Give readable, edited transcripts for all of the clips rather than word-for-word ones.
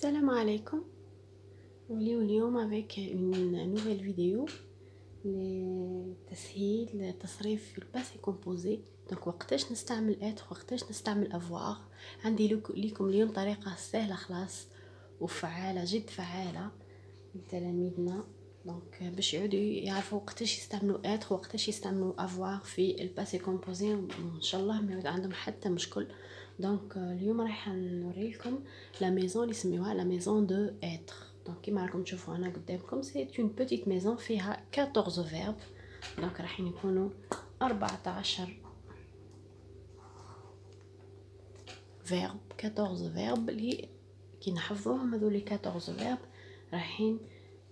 Salam alaikum. اليوم avec une nouvelle vidéo لتسهيل التصريف في الباسي كومبوزي. دونك وقتاش نستعمل être وقتاش نستعمل avoir. عندي لكم اليوم طريقة سهلة خلاص وفعالة جد فعالة لتلاميذنا، دونك باش يعودوا يعرفوا وقتاش يستعملوا être وقتاش يستعملوا avoir في الباسي كومبوزي، وان شاء الله ما يعود عندهم حتى مشكل. دونك اليوم راح نوري لكم لا ميزون اللي سميوها لا ميزون دو être. دونك كيما راكم تشوفوا هنا قدامكم سي اون بوتيت ميزون فيها 14 فيرب، دونك راح يكونوا 14 فيرب 14 فيرب اللي كي نحفظوهم هذول 14 فيرب رايحين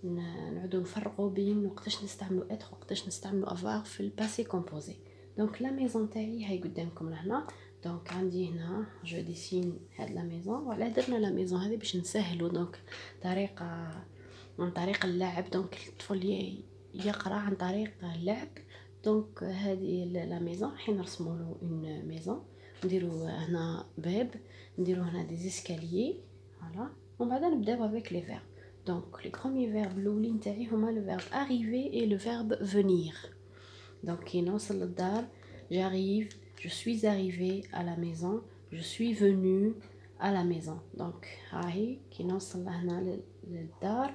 نعودوا نفرقوا بين وقتاش نستعملوا être وقتاش نستعملوا avoir في الباسي كومبوزي. دونك لا ميزون تاعي هاي قدامكم لهنا. دونك عندي هنا جو ديسين هاد لا ميزون، وعلى درنا لا ميزون هذه باش نسهلوا دونك طريقه من طريق اللعب، دونك الطفل يقرا عن طريق اللعب. دونك هذه لا ميزون راح نرسموا له اون ميزون، نديروا هنا باب، نديروا هنا دي زيسكاليي فوالا، ومن بعد نبداو افيك لي فيرب. دونك لي بروميي فيرب الاولين تاعي هما لو فيرب arriver et le verbe venir. دونك كي نوصل للدار j'arrive, je suis arrivé à la maison, je suis venu à la maison. donc هاي كي نوصل لهنا للدار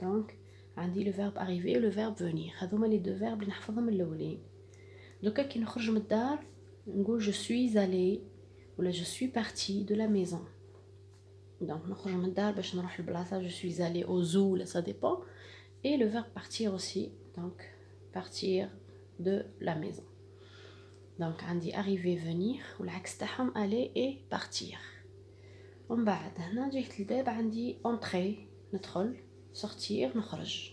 دونك عندي le verbe arriver et le verbe venir، هذوما لي دو فيرب اللي نحفظهم الاولين. دوكا كي نخرج من الدار نقول je suis allé ولا je suis parti de la maison. donc نخرج من الدار باش نروح لبلاصه je suis allé au zoo ولا ça dépend. et le verbe partir aussi, donc partir de la maison. donc عندي arriver venir والعكس تاعهم aller et partir. ومن بعد هنا جهة الباب عندي entrer ندخل، sortir نخرج.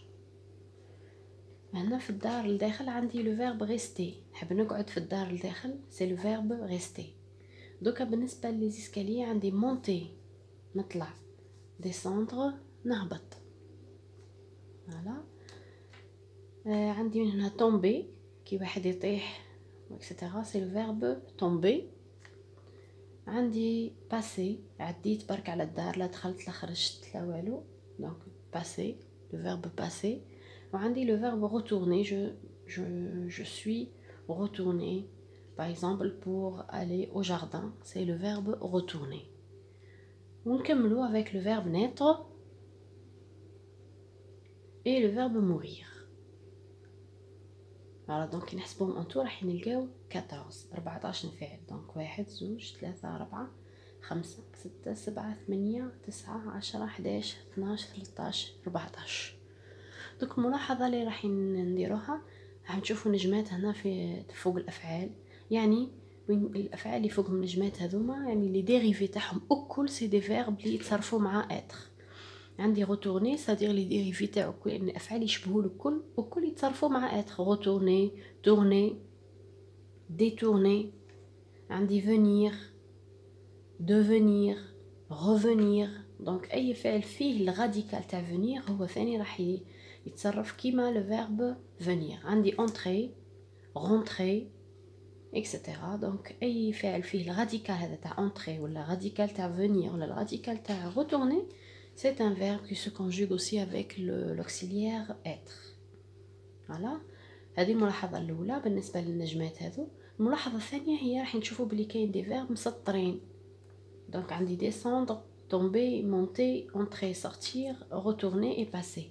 هنا في الدار الداخل عندي le verbe rester، نحب نقعد في الدار الداخل c'est le verbe rester. دوكا بالنسبة للإسكالية عندي monter نطلع، descendre نهبط فوالا. عندي من هنا tomber كي واحد يطيح etc. c'est le verbe tomber. عندي passer عديت برك على الدار، لا دخلت لا خرجت لا والو، donc passer le verbe passer. وعندي le verbe retourner، je suis retourné par exemple pour aller au jardin c'est le verbe retourner. ونكملوا avec le verbe naître et le verbe mourir. فوالا دونك نحسبهم ان تو راح نلقاو 14 فعل. دونك 1 2 3 4 5 6 7 8 9 10 11 12 13 14. دوك الملاحظه اللي راح نديروها راح نشوفوا نجمات هنا في فوق الافعال، يعني وين الافعال اللي فوقهم نجمات هذوما يعني لي ديريفي تاعهم الكل سي دي فيرب اللي يتصرفوا مع être. عندي retourner c'est-à-dire لي ديريفي تاعو كل الافعال يشبهوا الكل يتصرفوا مع être. retourner tourner détourner. عندي venir devenir revenir. دونك اي فعل فيه الراديكال تاع venir هو ثاني راح يتصرف كيما لو فيرب venir. عندي entrer rentrer etc. دونك اي فعل فيه الراديكال هذا تاع entrer ولا راديكال تاع venir ولا الراديكال تاع retourner c'est un verbe qui se conjugue aussi avec l'auxiliaire être. voilà. هذه الملاحظه الاولى بالنسبه للنجمات هذو. الملاحظه الثانيه هي راح نشوفوا بلي كاين دي فيرب مسطرين. دونك عندي descendre tomber monter entrer sortir retourner et passer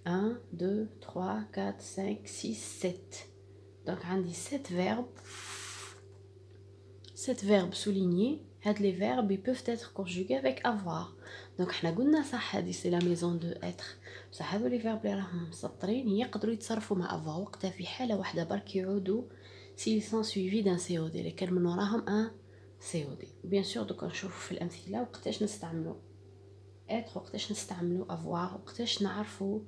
1 2 3 4 5 6 7. دونك عندي 7 verbes soulignés. هاد les verbes ils peuvent être conjugués avec avoir. دونك حنا قلنا صح هذه سي لا ميزون دو être، بصح هذو لي فيرب اللي راهم مسطرين يقدروا يتصرفوا مع avoir وقتها في حاله واحده برك يعودوا s'ils sont suivis d'un COD اللي كان من وراهم ان COD. بيان سور دوك نشوفوا في الامثله وقتاش نستعملوا être وقتاش نستعملوا avoir وقتاش نعرفوا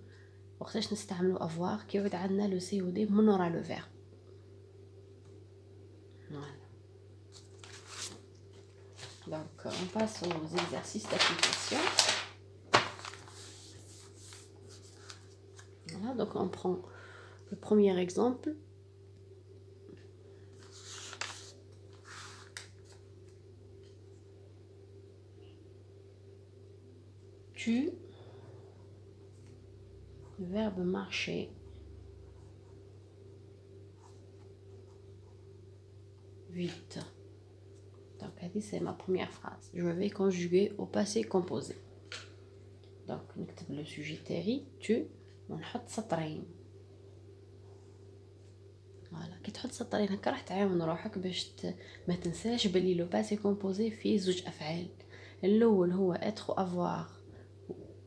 وقتاش نستعملوا avoir كي يعود عندنا لو COD من ورا لو فيرب. voilà. Donc on passe aux exercices d'application. Voilà, donc on prend le premier exemple. tu, le verbe marcher, vite. Donc, c'est ma première phrase. Je vais conjuguer au passé composé. Donc, نكتب le sujet تاعي tu ونحط سطرين. فوالا كي تحط سطرين هكا راح تعاون روحك باش ما تنساش بلي لو باسي كومبوزي فيه زوج افعال. الاول هو être ou avoir,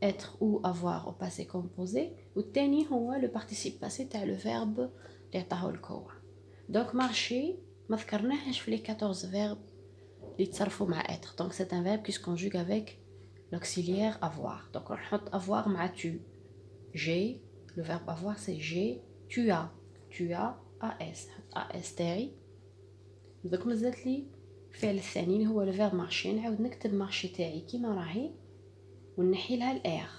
être ou avoir au passé composé, والثاني هو لو participe passé تاع لو verbe اللي عطاه لك هو. دونك مارشي ما ذكرناهش في لي 14 verbe اللي تصرفوا مع être. Donc c'est un verbe qui se conjugue avec l'auxiliaire avoir. Donc on نحط avoir مع tu. J'ai, le verbe avoir c'est j'ai, tu as as as تاعي. دوك مازالت لي الفعل الثاني اللي هو لو فيرب مارشي. نعاود نكتب مارشي تاعي كيما راهي ونحي لها الاغ.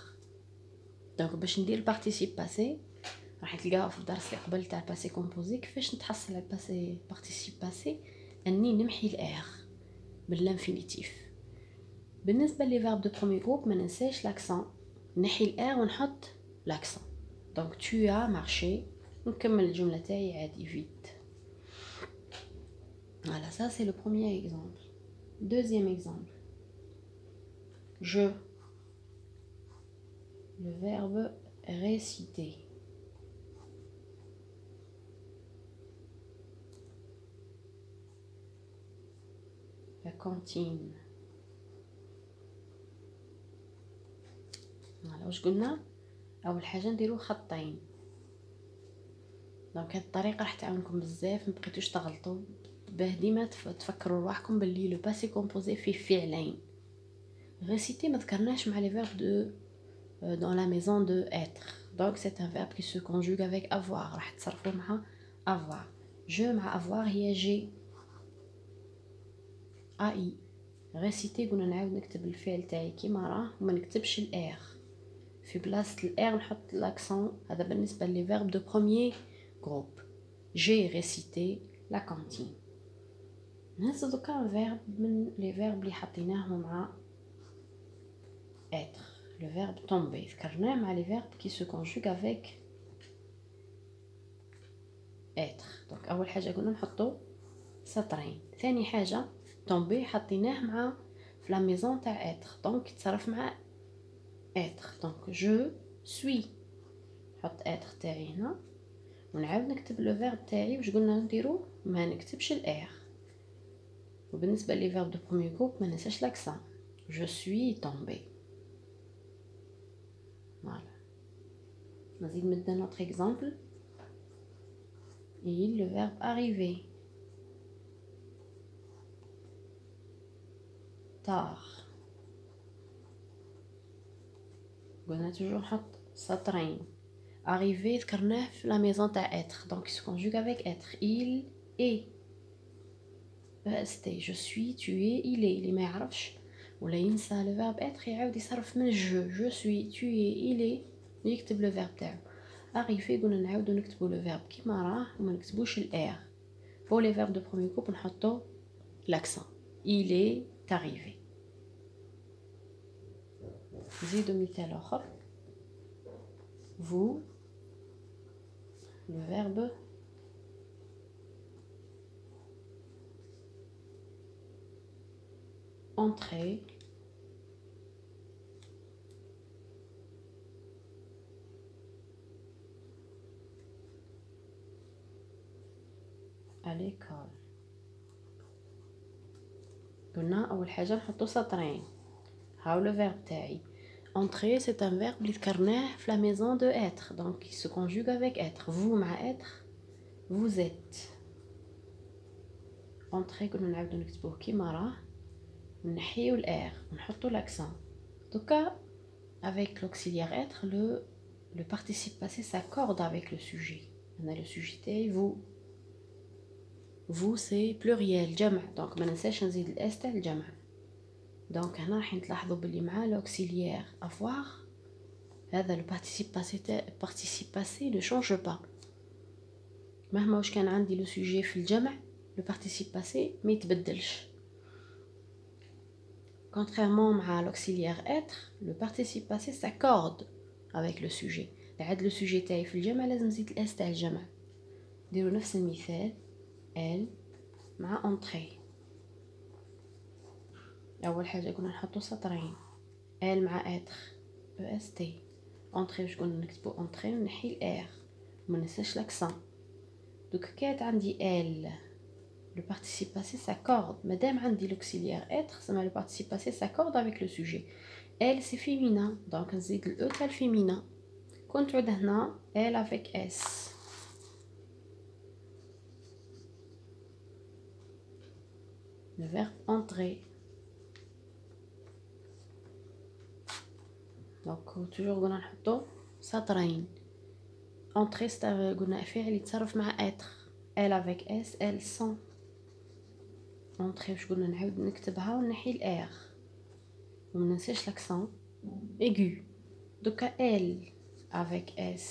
دونك باش ندير بارتيسيب باسي راح تلقاها في الدرس اللي قبل تاع الباسي كومبوزي كيفاش نتحصل على الباسي بارتيسيب باسي اني نمحي الاغ بالانفينيتيف. بالنسبه لي فيرب دو بروميير جروب ما ننساش لاكسون، نحي الاغ ونحط لاكسون. دونك tu as marché نكمل الجمله تاعي عادي فيت. Voilà, ça c'est le premier exemple. Deuxième exemple. Je. Le verbe réciter. La cantine. Voilà, واش قلنا؟ أول حاجة نديرو خطين. دونك هاد الطريقة راح تعاونكم بزاف، مبقيتوش تغلطوا. باه ديما تفكروا رواحكم باللي لو باسي كومبوزي فيه فعلين. réciter ما ذكرناش مع لي فيرب دو dans la maison de être. Donc c'est un verbe qui se conjugue avec avoir. راح تصرفوا مع avoir. Je مع avoir هي j'ai. ai. réciter قلنا نعاود نكتب الفعل تاعي كيما راه وما نكتبش الاغ. في بلاصه الاغ نحط لاكسون. هذا بالنسبه لي فيرب دو بروميير جروب. j'ai récité la cantine. نهز دوكا فيرب من لي فيرب اللي حطيناهم مع être. Le verbe tomber. ذكرناه مع les verbes qui se conjuguent avec être. donc أول حاجة قلنا نحطو سطرين. ثاني حاجة tomber حطيناه مع في la maison تاع être. donc يتصرف مع être. donc je suis. نحط être تاعي هنا ونعاود نكتب لو verbe تاعي. واش قلنا نديرو؟ ما نكتبش الار. وبالنسبة لي verbe de premier groupe ما ننساش l'accent. je suis tombé. Voilà. نزيد maintenant notre exemple. Et le verbe arriver. tard. قلنا toujours نحط سطرين. arriver ذكرناه في la maison تاع être. donc il se conjugue avec être. il est. est. je suis, tu es, il est. اللي ما يعرفش ولا ينسى le verbe être يعاود يصرف من je suis, tu es, il est يكتب le verbe تاعو. arriver قلنا نعاودو نكتبو le verbe كيما راه وما نكتبوش الار. pour les verbes de premier groupe نحطو l'accent. il est arrivé. نزيدو مثال اخر. vous, le verbe entrer à l'école. قلنا اول حاجه نحطو سطرين. هاو لو فيرب تاعي. entrer c'est un verbe اللي ذكرناه في la maison de être. donc il se conjugue avec être. vous مع être vous êtes. entrer قلنا نعاودو نكتبوه كيما راه ونحيو الار ونحطو l'accent. دوكا avec l'auxiliaire être le participe passé s'accorde avec le sujet. on a le sujet تاعي vous. vous c'est pluriel جمع. donc ما ننساش نزيد الاس تاع الجمع. donc هنا راح نلاحظوا باللي مع l'auxiliaire avoir هذا le participe passé ne change pas. مهما واش كان عندي le sujet في الجمع le participe passé ما يتبدلش. contrairement à l'auxiliaire être, le participe passé s'accorde avec le sujet. لعد le sujet تاعي في الجمع لازم نزيد الاس تاع الجمع. نديرو نفس المثال elle مع entrée. اول حاجه كنا نحطو سطرين elle مع être est entrée واش قلنا نكتبو entrée ونحي الار وما ننساش l'accent. دوك كانت عندي elle le participe passé s'accorde. Madame عندي l'auxiliaire être, ça le participe passé s'accorde avec le sujet. Elle c'est féminin, donc نزيد le e تاع féminin. كنت عود هنا elle avec s. Le verbe entrer. Donc toujours قلنا نحطو سطرين. Entrer قلنا فعل يتصرف مع être. Elle avec s, elle sans. Entrer واش قلنا نعاود نكتبها ونحي الار وما ننساش l'accent aigu. Donc elle avec s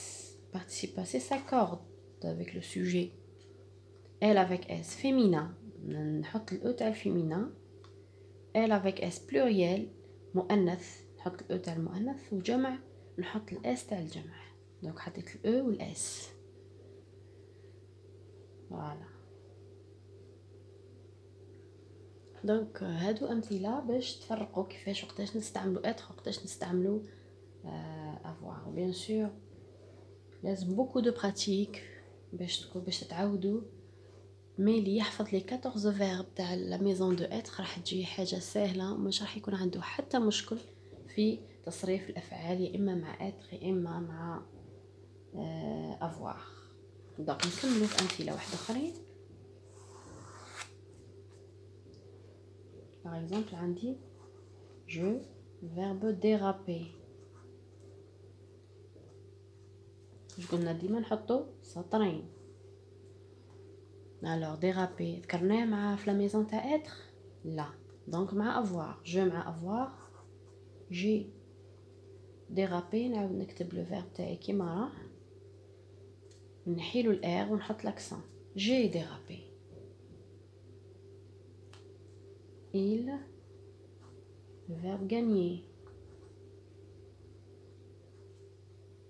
participe passé s'accorde avec le sujet. Elle avec s féminin نحط الاو تاع الفيمينا. elle avec s pluriel مؤنث نحط الاو تاع المؤنث وجمع نحط الاس تاع الجمع. دونك حطيت الاو والاس. فوالا. دونك هادو امثله باش تفرقوا كيفاش وقتاش نستعملوا اتر وقتاش نستعملوا افوار. بيان سور لازم بوكو دو براتيك باش تتعودوا. مي اللي يحفظ لي 14 فيرب تاع لا ميزون دو اتر راح تجي حاجه سهله ومش راح يكون عنده حتى مشكل في تصريف الافعال يا اما مع اتر يا اما مع افوار. دونك نكملوا في امثله واحده اخرين. Par exemple, on dit je, verbe déraper. Je قلنا ديما نحطو سطرين. Alors déraper ذكرناه مع في la maison تاع être لا. Donc مع avoir. Je مع avoir. J'ai dérapé نعاود نكتب le verbe تاعي كيما راه. نحيلو الار ونحط l'accent. J'ai dérapé. Il, le verbe gagner.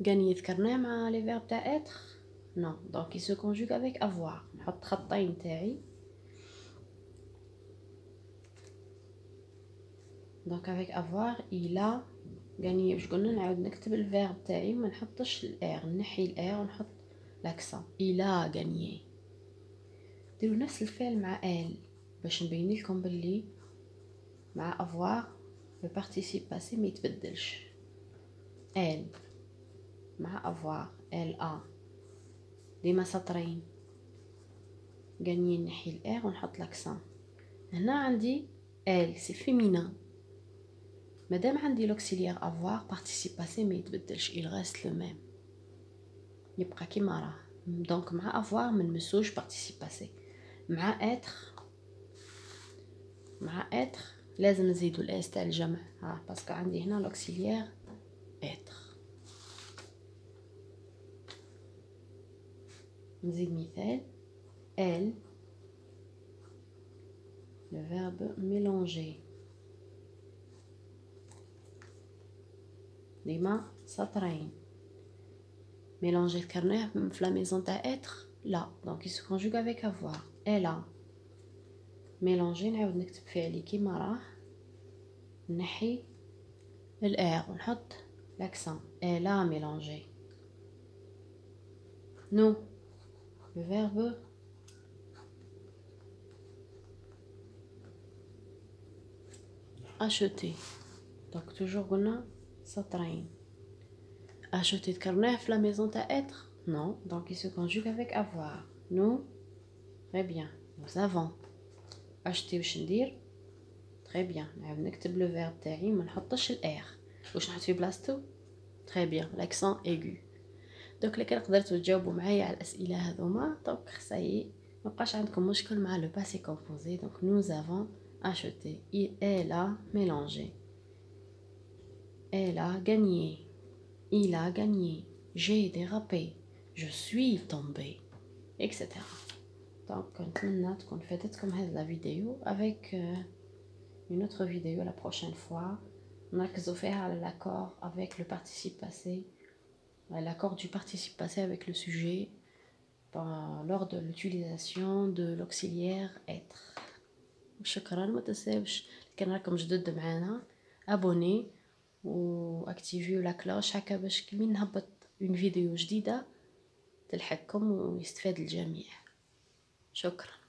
Gagner ذكرناه مع les verbes تاع être non, donc il se conjugue avec avoir. نحط خطين تاعي. donc avec avoir il a gagné. واش قلنا نعاود نكتب الفيرب تاعي ما نحطش الار نحي الار ونحط l'accent. il a gagné. ديروا نفس الفعل مع elle باش نبين لكم باللي مع avoir le participe passé ما يتبدلش. elle مع avoir elle a ديما سطرين. غانيين نحي الار ونحط l'accent. هنا عندي elle c'est féminin. مادام عندي l'auxiliaire avoir participe passé ما يتبدلش il reste le même يبقى كيما راه. دونك مع avoir ما نمسوش participe passé. مع être لازم نزيدو الاس تاع الجمع باسكو عندي هنا l'auxiliaire être. نزيد مثال elle le verbe mélanger ديما سطرين. mélanger ذكرناه في la maison تاع être لا. donc il se conjugue avec avoir. elle a mélanger نعاود نكتب فعلي كيما راه نحي الار ونحط l'accent. elle a mélangé. nous le verbe acheter. donc toujours قلنا سطرين. acheter ذكرناه في la maison تاع être non, donc il se conjugue avec avoir. nous très bien nous avons acheter. واش ندير très bien نعاود نكتب لو فيرب تاعي ما نحطش الار. واش نحط في بلاصتو très bien l'accent aigu. دوك لكن قدرتوا تجاوبوا معايا على الاسئله هذوما دونك صاي ما بقاش عندكم مشكل مع لو باسي كومبوزي. دونك nous avons acheté. elle a mélangé. elle a gagné. il a gagné. j'ai dérapé. je suis tombé etc. دونك نتمنى تكون فاتتكم هذه لا فيديو avec une autre vidéo la prochaine fois. نركزوا فيها على l'accord avec le participe passé, l'accord du participe passé avec le sujet lors de l'utilisation de l'auxiliaire être. شكرا. ما تنساوش كان راكم جدد معانا ابوني واكتيفيو لا كلوش هكا باش كي نهبط اون فيديو جديده تلحقكم ويستفاد الجميع. شكرا.